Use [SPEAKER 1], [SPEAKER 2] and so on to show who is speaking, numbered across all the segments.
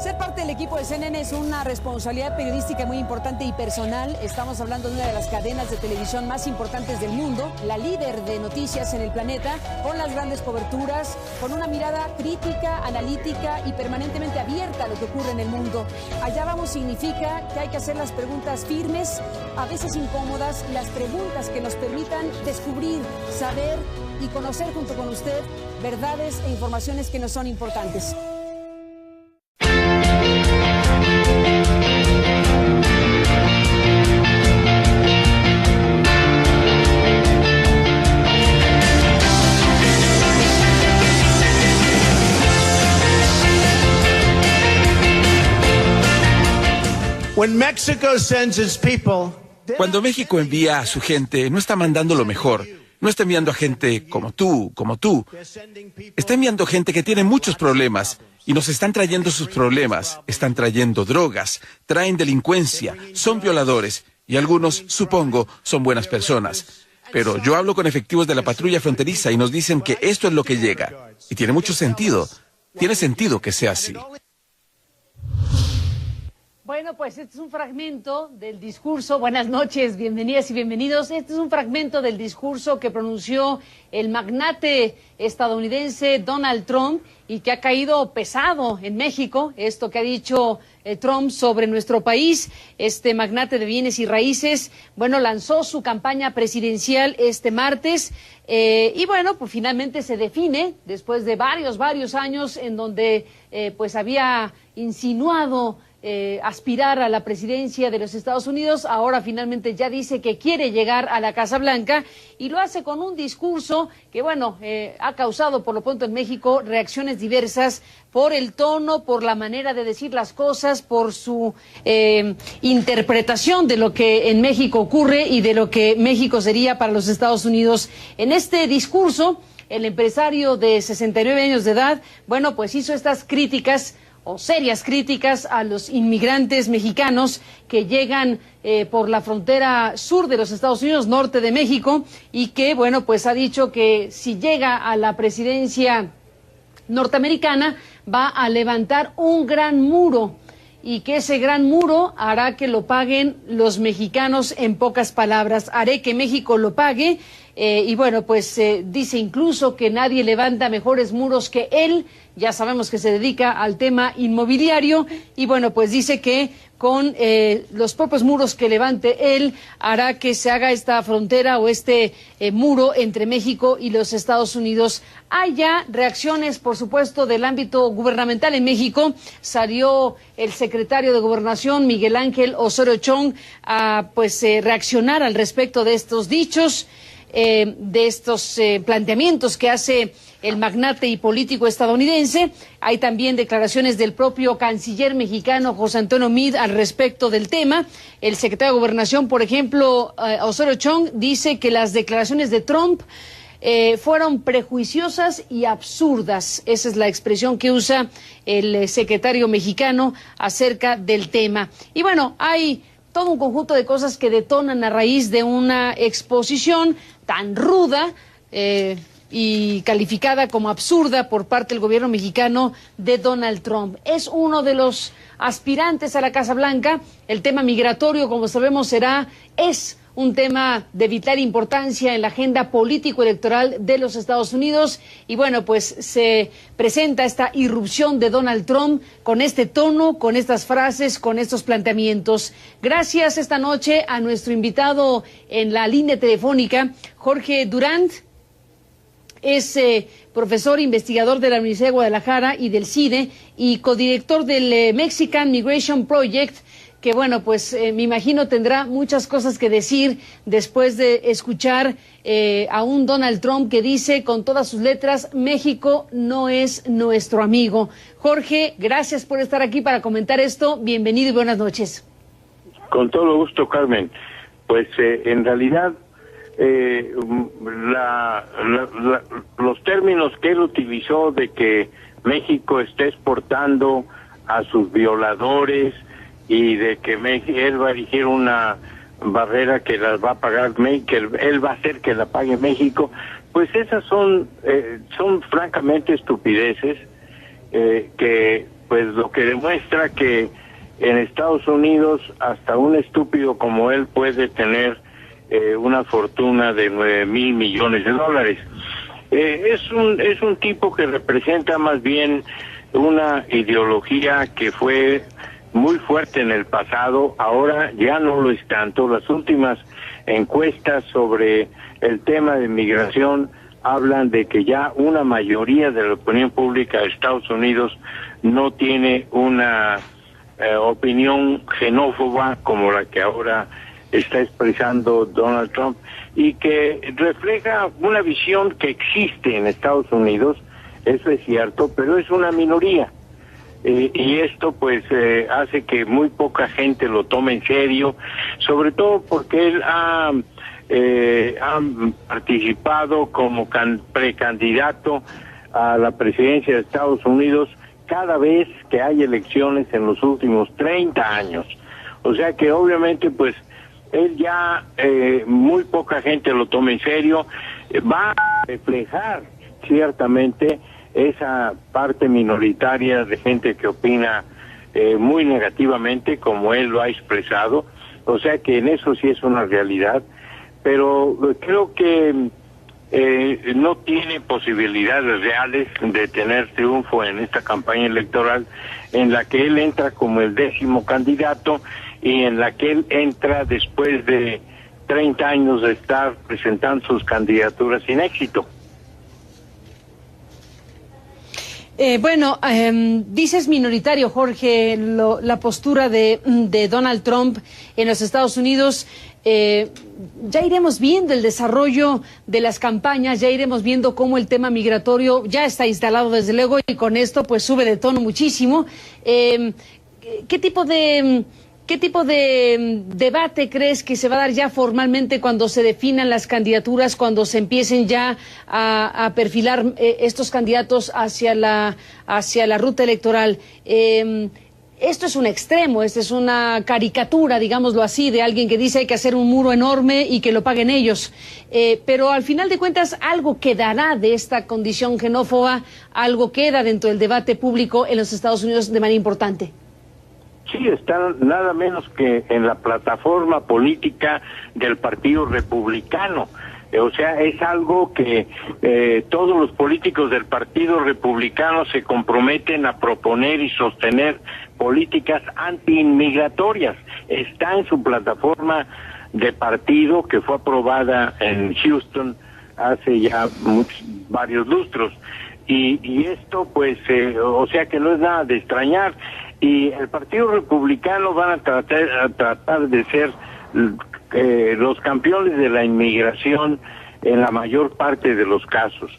[SPEAKER 1] Ser parte del equipo de CNN es una responsabilidad periodística muy importante y personal. Estamos hablando de una de las cadenas de televisión más importantes del mundo, la líder de noticias en el planeta, con las grandes coberturas, con una mirada crítica, analítica y permanentemente abierta a lo que ocurre en el mundo. Allá vamos significa que hay que hacer las preguntas firmes, a veces incómodas, las preguntas que nos permitan descubrir, saber y conocer junto con usted verdades e informaciones que nos son importantes.
[SPEAKER 2] Cuando México envía a su gente, no está mandando lo mejor. No está enviando a gente como tú. Está enviando gente que tiene muchos problemas y nos están trayendo sus problemas. Están trayendo drogas, traen delincuencia, son violadores y algunos, supongo, son buenas personas. Pero yo hablo con efectivos de la patrulla fronteriza y nos dicen que esto es lo que llega. Y tiene mucho sentido. Tiene sentido que sea así.
[SPEAKER 1] Bueno, pues este es un fragmento del discurso, buenas noches, bienvenidas y bienvenidos. Este es un fragmento del discurso que pronunció el magnate estadounidense Donald Trump y que ha caído pesado en México. Esto que ha dicho Trump sobre nuestro país, este magnate de bienes y raíces, bueno, lanzó su campaña presidencial este martes y bueno, pues finalmente se define después de varios años en donde pues había insinuado aspirar a la presidencia de los Estados Unidos. Ahora finalmente ya dice que quiere llegar a la Casa Blanca y lo hace con un discurso que, bueno, ha causado por lo pronto en México reacciones diversas por el tono, por la manera de decir las cosas, por su interpretación de lo que en México ocurre y de lo que México sería para los Estados Unidos. En este discurso, el empresario de 69 años de edad, bueno, pues hizo estas críticas o serias críticas a los inmigrantes mexicanos que llegan por la frontera sur de los Estados Unidos, norte de México, y que, bueno, pues ha dicho que si llega a la presidencia norteamericana va a levantar un gran muro y que ese gran muro hará que lo paguen los mexicanos. En pocas palabras, haré que México lo pague. Y bueno, pues dice incluso que nadie levanta mejores muros que él. Ya sabemos que se dedica al tema inmobiliario y bueno, pues dice que con los propios muros que levante él hará que se haga esta frontera o este muro entre México y los Estados Unidos. Hay ya reacciones, por supuesto, del ámbito gubernamental en México. Salió el secretario de Gobernación, Miguel Ángel Osorio Chong, a reaccionar al respecto de estos dichos, de estos planteamientos que hace el magnate y político estadounidense. Hay también declaraciones del propio canciller mexicano, José Antonio Meade, al respecto del tema. El secretario de Gobernación, por ejemplo, Osorio Chong, dice que las declaraciones de Trump fueron prejuiciosas y absurdas. Esa es la expresión que usa el secretario mexicano acerca del tema. Y bueno, hay todo un conjunto de cosas que detonan a raíz de una exposición tan ruda y calificada como absurda por parte del gobierno mexicano de Donald Trump. Es uno de los aspirantes a la Casa Blanca. El tema migratorio, como sabemos, es un tema de vital importancia en la agenda político-electoral de los Estados Unidos. Y bueno, pues se presenta esta irrupción de Donald Trump con este tono, con estas frases, con estos planteamientos. Gracias esta noche a nuestro invitado en la línea telefónica, Jorge Durand. Es profesor investigador de la Universidad de Guadalajara y del CIDE y codirector del Mexican Migration Project, que bueno, pues me imagino tendrá muchas cosas que decir después de escuchar a un Donald Trump que dice con todas sus letras: México no es nuestro amigo. Jorge, gracias por estar aquí para comentar esto. Bienvenido y buenas noches.
[SPEAKER 3] Con todo gusto, Carmen. Pues en realidad los términos que él utilizó de que México está exportando a sus violadores y de que él va a erigir una barrera que las va a pagar, que él va a hacer que la pague México, pues esas son francamente estupideces que pues lo que demuestra que en Estados Unidos hasta un estúpido como él puede tener una fortuna de 9,000 millones de dólares. Es un tipo que representa más bien una ideología que fue muy fuerte en el pasado, ahora ya no lo es tanto. Las últimas encuestas sobre el tema de migración hablan de que ya una mayoría de la opinión pública de Estados Unidos no tiene una opinión xenófoba como la que ahora está expresando Donald Trump, y que refleja una visión que existe en Estados Unidos, eso es cierto, pero es una minoría. Y esto pues hace que muy poca gente lo tome en serio, sobre todo porque él ha participado como precandidato a la presidencia de Estados Unidos cada vez que hay elecciones en los últimos 30 años. O sea que obviamente pues él ya muy poca gente lo toma en serio, va a reflejar ciertamente esa parte minoritaria de gente que opina muy negativamente, como él lo ha expresado. O sea que en eso sí es una realidad, pero creo que no tiene posibilidades reales de tener triunfo en esta campaña electoral, en la que él entra como el 10º candidato y en la que él entra después de 30 años de estar presentando sus candidaturas sin éxito.
[SPEAKER 1] Dices minoritario, Jorge, la postura de Donald Trump en los Estados Unidos. Ya iremos viendo el desarrollo de las campañas, ya iremos viendo cómo el tema migratorio ya está instalado desde luego, y con esto pues sube de tono muchísimo. ¿Qué tipo de debate crees que se va a dar ya formalmente cuando se definan las candidaturas, cuando se empiecen ya a perfilar estos candidatos hacia la ruta electoral? Esto es un extremo, esta es una caricatura, digámoslo así, de alguien que dice hay que hacer un muro enorme y que lo paguen ellos. Pero al final de cuentas algo quedará de esta condición xenófoba, algo queda dentro del debate público en los Estados Unidos de manera importante.
[SPEAKER 3] Sí, está nada menos que en la plataforma política del Partido Republicano. O sea, es algo que todos los políticos del Partido Republicano se comprometen a proponer y sostener políticas anti-inmigratorias. Está en su plataforma de partido, que fue aprobada en Houston hace ya varios lustros. Y esto, pues, o sea que no es nada de extrañar. Y el Partido Republicano van a tratar de ser los campeones de la inmigración en la mayor parte de los casos.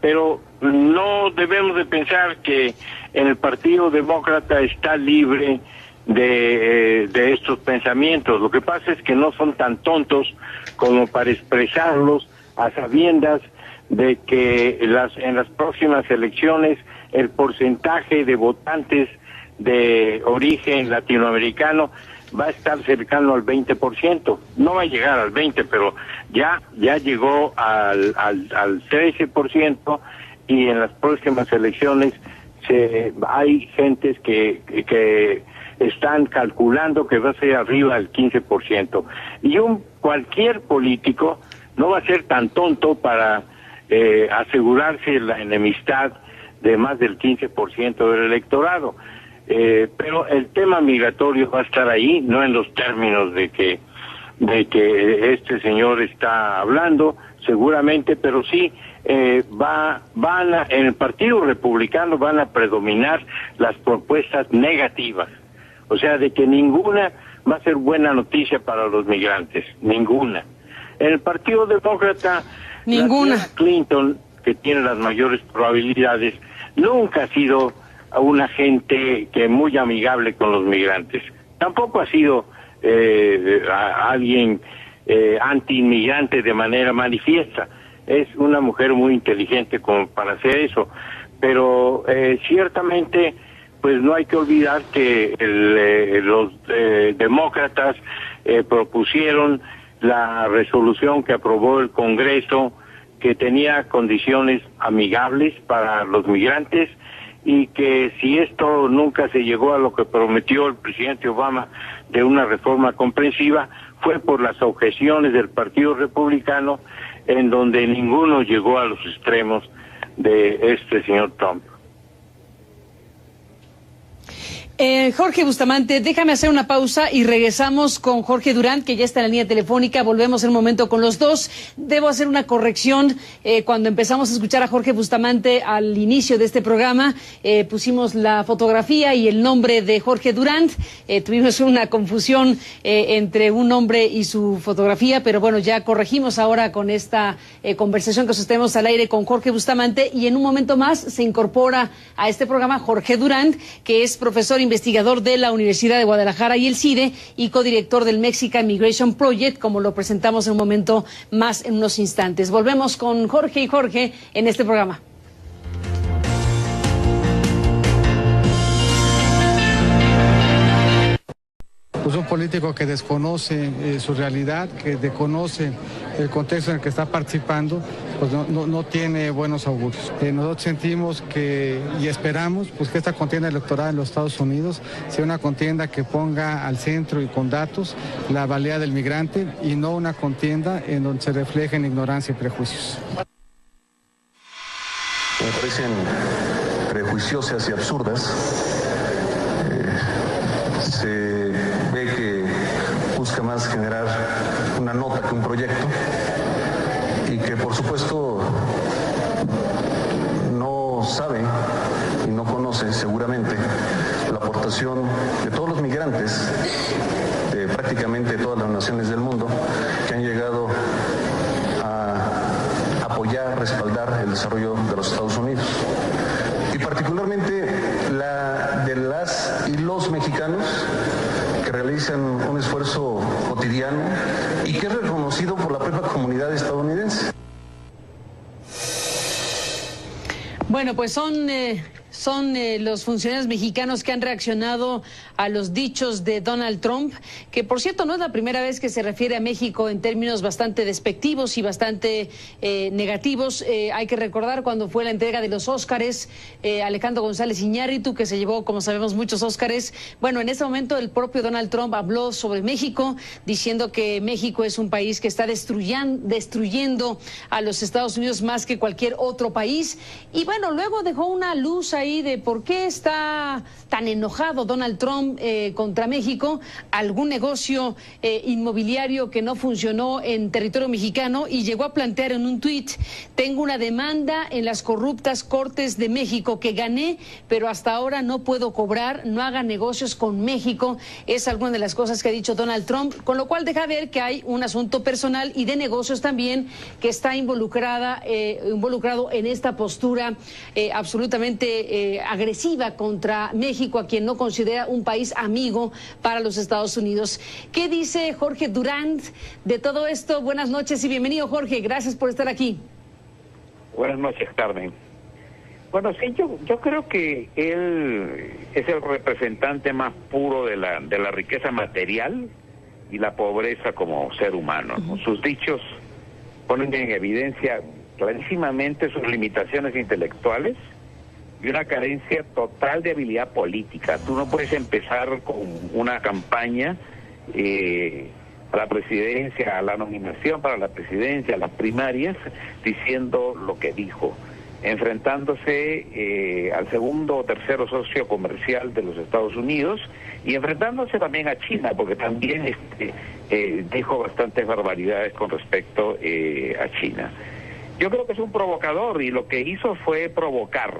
[SPEAKER 3] Pero no debemos de pensar que el Partido Demócrata está libre de estos pensamientos. Lo que pasa es que no son tan tontos como para expresarlos a sabiendas de que en las próximas elecciones el porcentaje de votantes de origen latinoamericano va a estar cercano al 20%. No va a llegar al 20%, pero ya llegó al 13%, y en las próximas elecciones hay gentes que están calculando que va a ser arriba del 15%. Y cualquier político no va a ser tan tonto para asegurarse la enemistad de más del 15% del electorado. Pero el tema migratorio va a estar ahí, no en los términos de que este señor está hablando, seguramente, pero sí en el Partido Republicano van a predominar las propuestas negativas, o sea, de que ninguna va a ser buena noticia para los migrantes, ninguna. En el Partido Demócrata,
[SPEAKER 1] ninguna.
[SPEAKER 3] La Clinton, que tiene las mayores probabilidades, nunca ha sido una gente que muy amigable con los migrantes. Tampoco ha sido alguien anti-inmigrante de manera manifiesta. Es una mujer muy inteligente como para hacer eso. Pero ciertamente, pues no hay que olvidar que los demócratas propusieron la resolución que aprobó el Congreso, que tenía condiciones amigables para los migrantes, y que si esto nunca se llegó a lo que prometió el presidente Obama de una reforma comprensiva, fue por las objeciones del Partido Republicano, en donde ninguno llegó a los extremos de este señor Trump.
[SPEAKER 1] Jorge Bustamante, déjame hacer una pausa y regresamos con Jorge Durán, que ya está en la línea telefónica. Volvemos en un momento con los dos. Debo hacer una corrección. Cuando empezamos a escuchar a Jorge Bustamante al inicio de este programa, pusimos la fotografía y el nombre de Jorge Durán. Tuvimos una confusión entre un nombre y su fotografía, pero bueno, ya corregimos ahora con esta conversación que sostenemos al aire con Jorge Bustamante, y en un momento más se incorpora a este programa Jorge Durán, que es profesor investigador de la Universidad de Guadalajara y el CIDE y codirector del Mexican Migration Project, como lo presentamos en un momento más, en unos instantes. Volvemos con Jorge y Jorge en este programa.
[SPEAKER 4] Pues un político que desconoce su realidad, que desconoce el contexto en el que está participando, pues no tiene buenos augurios. Nosotros sentimos que y esperamos pues que esta contienda electoral en los Estados Unidos sea una contienda que ponga al centro y con datos la valía del migrante, y no una contienda en donde se reflejen ignorancia y prejuicios.
[SPEAKER 5] Me parecen prejuiciosas y absurdas. Se ve que busca más generar una nota que un proyecto, y que por supuesto no sabe y no conoce seguramente la aportación de todos los migrantes de prácticamente todas las naciones del mundo que han llegado a apoyar, respaldar el desarrollo de los Estados Unidos, y particularmente la de las y los mexicanos que realizan un esfuerzo cotidiano y que es reconocido por la propia comunidad estadounidense.
[SPEAKER 1] Bueno, pues son los funcionarios mexicanos que han reaccionado a los dichos de Donald Trump, que por cierto no es la primera vez que se refiere a México en términos bastante despectivos y bastante negativos. Hay que recordar cuando fue la entrega de los Óscares, Alejandro González Iñárritu, que se llevó, como sabemos, muchos Óscares. Bueno, en ese momento el propio Donald Trump habló sobre México, diciendo que México es un país que está destruyendo a los Estados Unidos más que cualquier otro país. Y bueno, luego dejó una luz ahí de por qué está tan enojado Donald Trump contra México, algún negocio inmobiliario que no funcionó en territorio mexicano, y llegó a plantear en un tuit: tengo una demanda en las corruptas Cortes de México que gané, pero hasta ahora no puedo cobrar, no haga negocios con México. Es alguna de las cosas que ha dicho Donald Trump, con lo cual deja ver que hay un asunto personal y de negocios también que está involucrado en esta postura absolutamente agresiva contra México, a quien no considera un país amigo para los Estados Unidos. ¿Qué dice Jorge Durán de todo esto? Buenas noches y bienvenido, Jorge. Gracias por estar aquí.
[SPEAKER 6] Buenas noches, Carmen. Bueno, sí, yo creo que él es el representante más puro de la riqueza material y la pobreza como ser humano, ¿no? Sus dichos ponen en evidencia clarísimamente sus limitaciones intelectuales y una carencia total de habilidad política. Tú no puedes empezar con una campaña a la presidencia, a la nominación para la presidencia, a las primarias, diciendo lo que dijo, enfrentándose al segundo o tercero socio comercial de los Estados Unidos, y enfrentándose también a China, porque también dijo bastantes barbaridades con respecto a China. Yo creo que es un provocador, y lo que hizo fue provocar,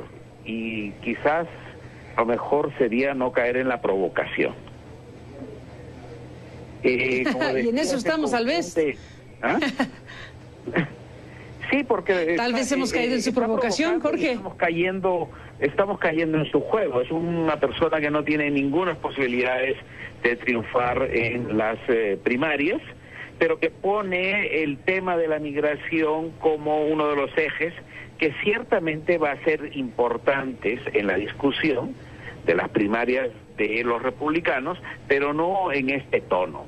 [SPEAKER 6] y quizás lo mejor sería no caer en la provocación.
[SPEAKER 1] Y en eso estamos, tal vez.
[SPEAKER 6] ¿Ah? Sí, porque
[SPEAKER 1] tal vez hemos caído en su provocación, Jorge.
[SPEAKER 6] Estamos cayendo en su juego. Es una persona que no tiene ninguna posibilidades de triunfar en las primarias, pero que pone el tema de la migración como uno de los ejes que ciertamente va a ser importantes en la discusión de las primarias de los republicanos, pero no en este tono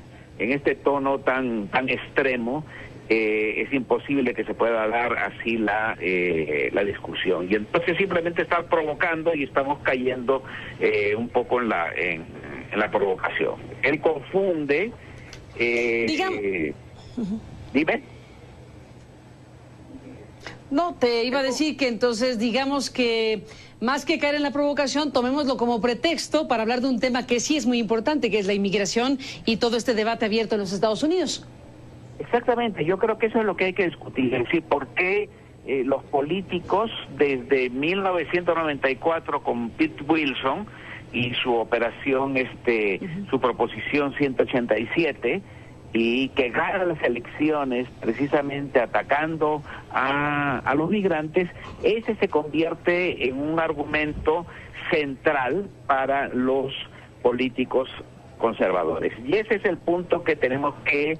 [SPEAKER 6] tan extremo es imposible que se pueda dar así la discusión. Y entonces simplemente están provocando y estamos cayendo un poco en la provocación. Él confunde... Dime.
[SPEAKER 1] No, te iba a decir que entonces digamos que más que caer en la provocación, tomémoslo como pretexto para hablar de un tema que sí es muy importante, que es la inmigración y todo este debate abierto en los Estados Unidos.
[SPEAKER 6] Exactamente, yo creo que eso es lo que hay que discutir, es decir, por qué los políticos desde 1994 con Pete Wilson y su operación, su proposición 187, y que gana las elecciones precisamente atacando a los migrantes, ese se convierte en un argumento central para los políticos conservadores. Y ese es el punto que tenemos que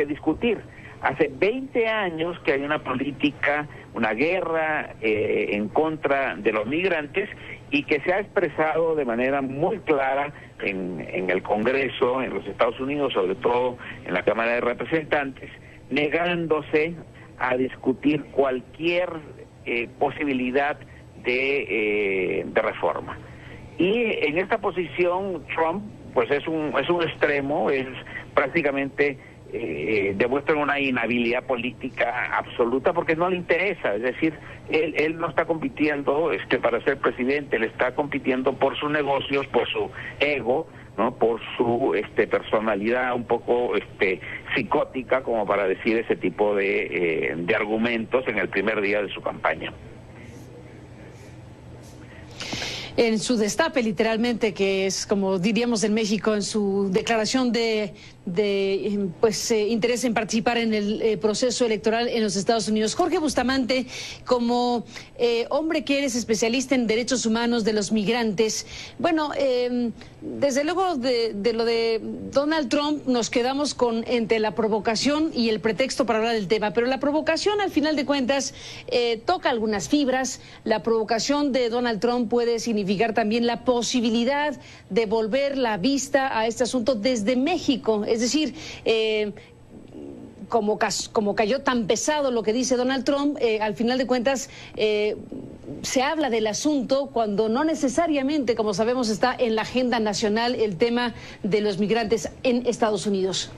[SPEAKER 6] discutir. Hace 20 años que hay una política, una guerra en contra de los migrantes y que se ha expresado de manera muy clara en el Congreso, en los Estados Unidos, sobre todo en la Cámara de Representantes, negándose a discutir cualquier posibilidad de reforma. Y en esta posición Trump pues es un extremo, es prácticamente demuestra una inhabilidad política absoluta porque no le interesa, es decir, él no está compitiendo para ser presidente, él está compitiendo por sus negocios, por su ego, ¿no? Por su personalidad un poco psicótica como para decir ese tipo de argumentos en el primer día de su campaña.
[SPEAKER 1] En su destape, literalmente, que es como diríamos en México, en su declaración de interés en participar en el proceso electoral en los Estados Unidos. Jorge Bustamante, como hombre que eres especialista en derechos humanos de los migrantes, bueno, desde luego de lo de Donald Trump nos quedamos entre la provocación y el pretexto para hablar del tema, pero la provocación al final de cuentas toca algunas fibras. La provocación de Donald Trump puede significar también la posibilidad de volver la vista a este asunto desde México. Es decir, como cayó tan pesado lo que dice Donald Trump, al final de cuentas se habla del asunto cuando no necesariamente, como sabemos, está en la agenda nacional el tema de los migrantes en Estados Unidos.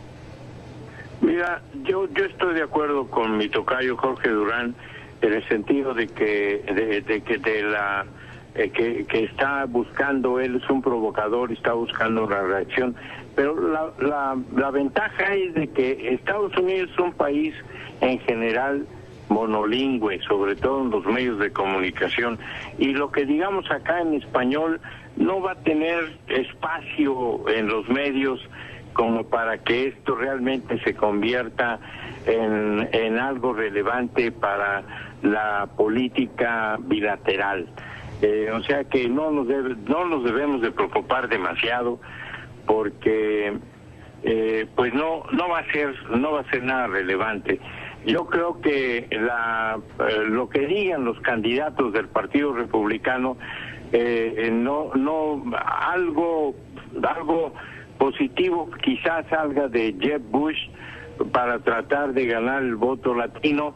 [SPEAKER 3] Mira, yo estoy de acuerdo con mi tocayo Jorge Durán en el sentido de que que está buscando, él es un provocador y está buscando una reacción, pero la ventaja es de que Estados Unidos es un país en general monolingüe, sobre todo en los medios de comunicación, y lo que digamos acá en español no va a tener espacio en los medios como para que esto realmente se convierta en algo relevante para la política bilateral. O sea que no nos debemos de preocupar demasiado porque pues no va a ser nada relevante. Yo creo que lo que digan los candidatos del Partido Republicano algo positivo quizás salga de Jeb Bush para tratar de ganar el voto latino,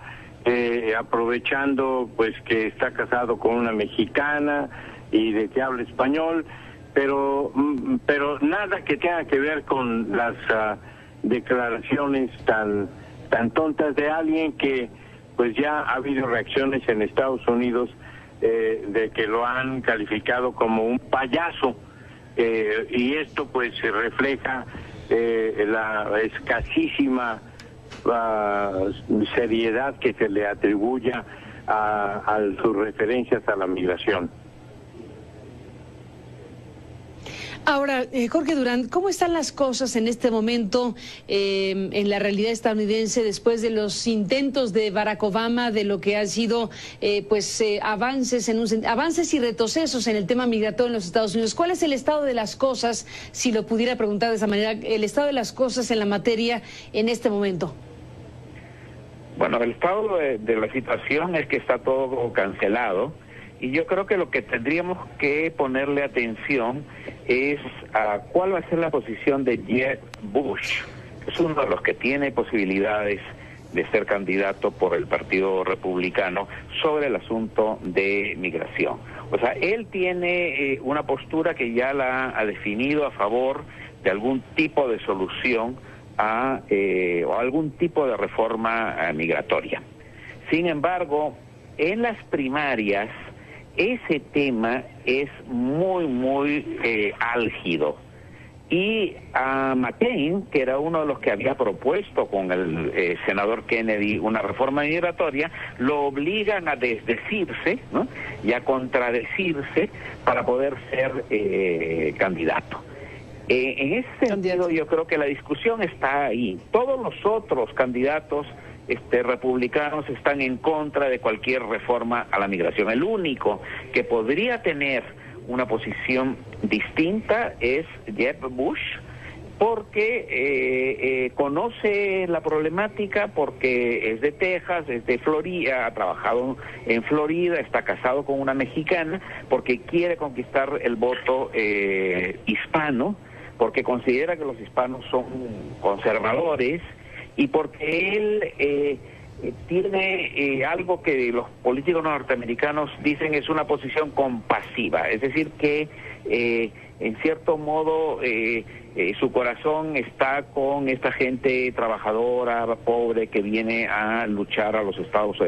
[SPEAKER 3] aprovechando pues que está casado con una mexicana y de que habla español, pero nada que tenga que ver con las declaraciones tan tontas de alguien que pues ya ha habido reacciones en Estados Unidos de que lo han calificado como un payaso, y esto pues se refleja la escasísima seriedad que se le atribuye a sus referencias a la migración.
[SPEAKER 1] Ahora, Jorge Durán, ¿cómo están las cosas en este momento en la realidad estadounidense después de los intentos de Barack Obama, de lo que han sido avances y retrocesos en el tema migratorio en los Estados Unidos? ¿Cuál es el estado de las cosas, si lo pudiera preguntar de esa manera, el estado de las cosas en la materia en este momento?
[SPEAKER 6] Bueno, el estado de la situación es que está todo cancelado. Y yo creo que lo que tendríamos que ponerle atención es a cuál va a ser la posición de Jeb Bush, es uno de los que tiene posibilidades de ser candidato por el Partido Republicano sobre el asunto de migración. O sea, él tiene una postura que ya la ha definido a favor de algún tipo de solución o algún tipo de reforma migratoria. Sin embargo, en las primarias ese tema es muy álgido. Y a McCain, que era uno de los que había propuesto con el senador Kennedy una reforma migratoria, lo obligan a desdecirse, ¿no?, y a contradecirse para poder ser candidato. En ese sentido, yo creo que la discusión está ahí. Todos los otros candidatos republicanos están en contra de cualquier reforma a la migración. El único que podría tener una posición distinta es Jeb Bush, porque conoce la problemática, porque es de Texas, es de Florida, ha trabajado en Florida, está casado con una mexicana, porque quiere conquistar el voto hispano, porque considera que los hispanos son conservadores y porque él tiene algo que los políticos norteamericanos dicen es una posición compasiva, es decir que en cierto modo su corazón está con esta gente trabajadora, pobre, que viene a luchar a los Estados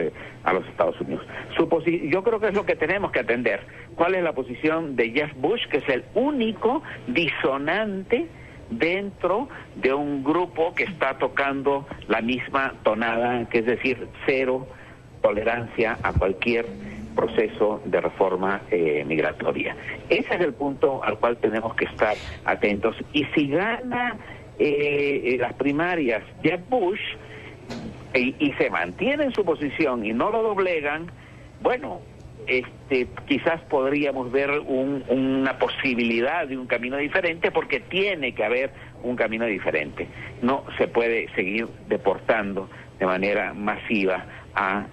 [SPEAKER 6] Unidos. Yo creo que es lo que tenemos que atender. ¿Cuál es la posición de Jeb Bush, que es el único disonante dentro de un grupo que está tocando la misma tonada, que es decir, cero tolerancia a cualquier proceso de reforma migratoria? Ese es el punto al cual tenemos que estar atentos. Y si gana las primarias Jeb Bush y se mantiene en su posición y no lo doblegan, bueno, quizás podríamos ver una posibilidad de un camino diferente, porque tiene que haber un camino diferente. No se puede seguir deportando de manera masiva a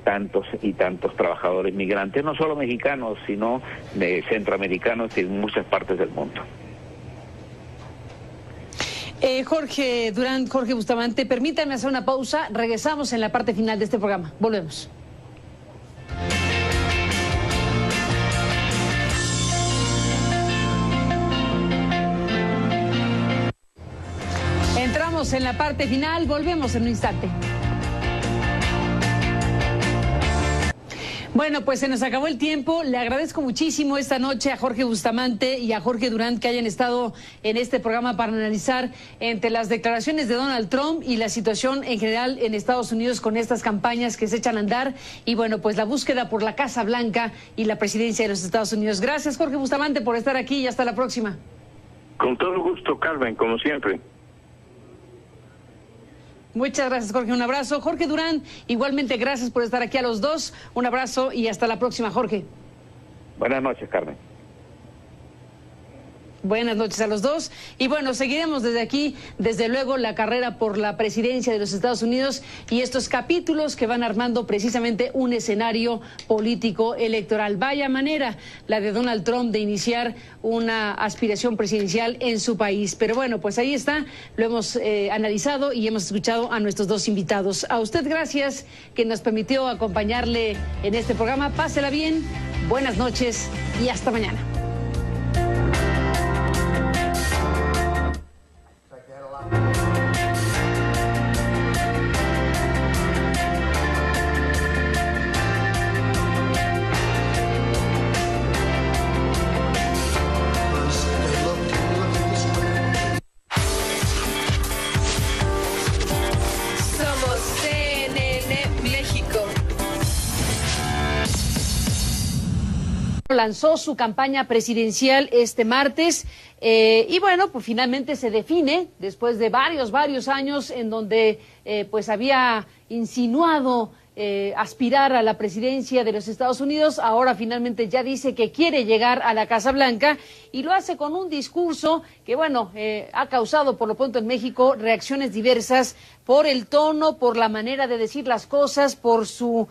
[SPEAKER 6] tantos y tantos trabajadores migrantes, no solo mexicanos, sino de centroamericanos y en muchas partes del mundo.
[SPEAKER 1] Jorge Durán, Jorge Bustamante, permítanme hacer una pausa. Regresamos en la parte final de este programa. Volvemos. Entramos en la parte final, volvemos en un instante. Bueno, pues se nos acabó el tiempo. Le agradezco muchísimo esta noche a Jorge Bustamante y a Jorge Durán que hayan estado en este programa para analizar entre las declaraciones de Donald Trump y la situación en general en Estados Unidos con estas campañas que se echan a andar y bueno, pues la búsqueda por la Casa Blanca y la presidencia de los Estados Unidos. Gracias, Jorge Bustamante, por estar aquí y hasta la próxima.
[SPEAKER 3] Con todo gusto, Carmen, como siempre.
[SPEAKER 1] Muchas gracias, Jorge. Un abrazo. Jorge Durán, igualmente gracias por estar aquí a los dos. Un abrazo y hasta la próxima, Jorge.
[SPEAKER 6] Buenas noches, Carmen.
[SPEAKER 1] Buenas noches a los dos. Y bueno, seguiremos desde aquí, desde luego, la carrera por la presidencia de los Estados Unidos y estos capítulos que van armando precisamente un escenario político electoral. Vaya manera la de Donald Trump de iniciar una aspiración presidencial en su país. Pero bueno, pues ahí está, lo hemos analizado y hemos escuchado a nuestros dos invitados. A usted gracias que nos permitió acompañarle en este programa. Pásela bien, buenas noches y hasta mañana. Lanzó su campaña presidencial este martes y bueno, pues finalmente se define después de varios años en donde pues había insinuado aspirar a la presidencia de los Estados Unidos. Ahora finalmente ya dice que quiere llegar a la Casa Blanca y lo hace con un discurso que bueno, ha causado por lo pronto en México reacciones diversas por el tono, por la manera de decir las cosas, por su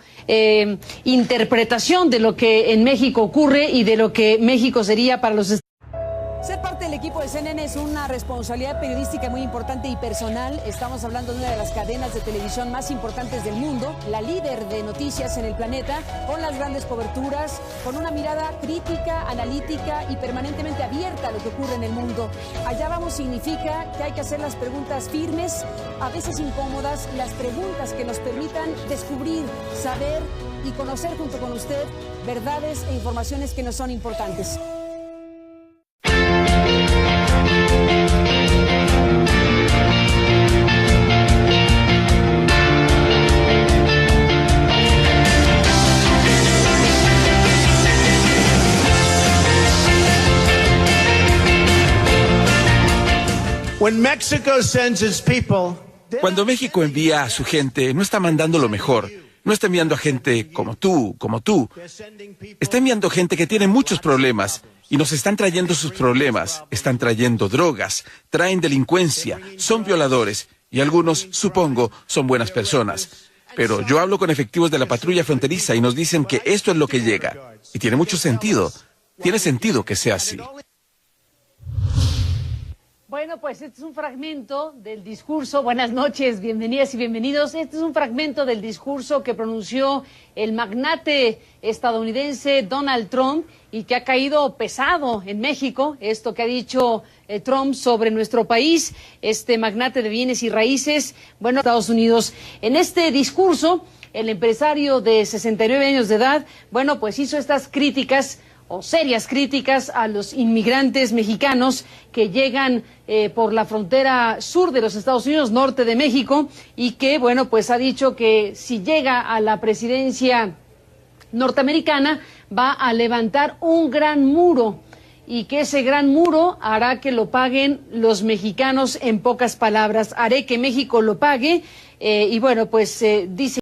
[SPEAKER 1] interpretación de lo que en México ocurre y de lo que México sería para los Estados Unidos. Ser parte del equipo de CNN es una responsabilidad periodística muy importante y personal. Estamos hablando de una de las cadenas de televisión más importantes del mundo, la líder de noticias en el planeta, con las grandes coberturas, con una mirada crítica, analítica y permanentemente abierta a lo que ocurre en el mundo. Allá vamos significa que hay que hacer las preguntas firmes, a veces incómodas, las preguntas que nos permitan descubrir, saber y conocer junto con usted verdades e informaciones que nos son importantes.
[SPEAKER 2] Cuando México envía a su gente, no está mandando lo mejor. No está enviando a gente como tú. Está enviando gente que tiene muchos problemas y nos están trayendo sus problemas. Están trayendo drogas, traen delincuencia, son violadores y algunos, supongo, son buenas personas. Pero yo hablo con efectivos de la patrulla fronteriza y nos dicen que esto es lo que llega. Y tiene mucho sentido. Tiene sentido que sea así.
[SPEAKER 1] Bueno, pues este es un fragmento del discurso. Buenas noches, bienvenidas y bienvenidos. Este es un fragmento del discurso que pronunció el magnate estadounidense Donald Trump y que ha caído pesado en México. Esto que ha dicho Trump sobre nuestro país, este magnate de bienes y raíces, bueno, Estados Unidos. En este discurso, el empresario de 69 años de edad, bueno, pues hizo estas críticas o serias críticas a los inmigrantes mexicanos que llegan por la frontera sur de los Estados Unidos, norte de México, y que, bueno, pues ha dicho que si llega a la presidencia norteamericana va a levantar un gran muro y que ese gran muro hará que lo paguen los mexicanos. En pocas palabras, haré que México lo pague y bueno, pues dice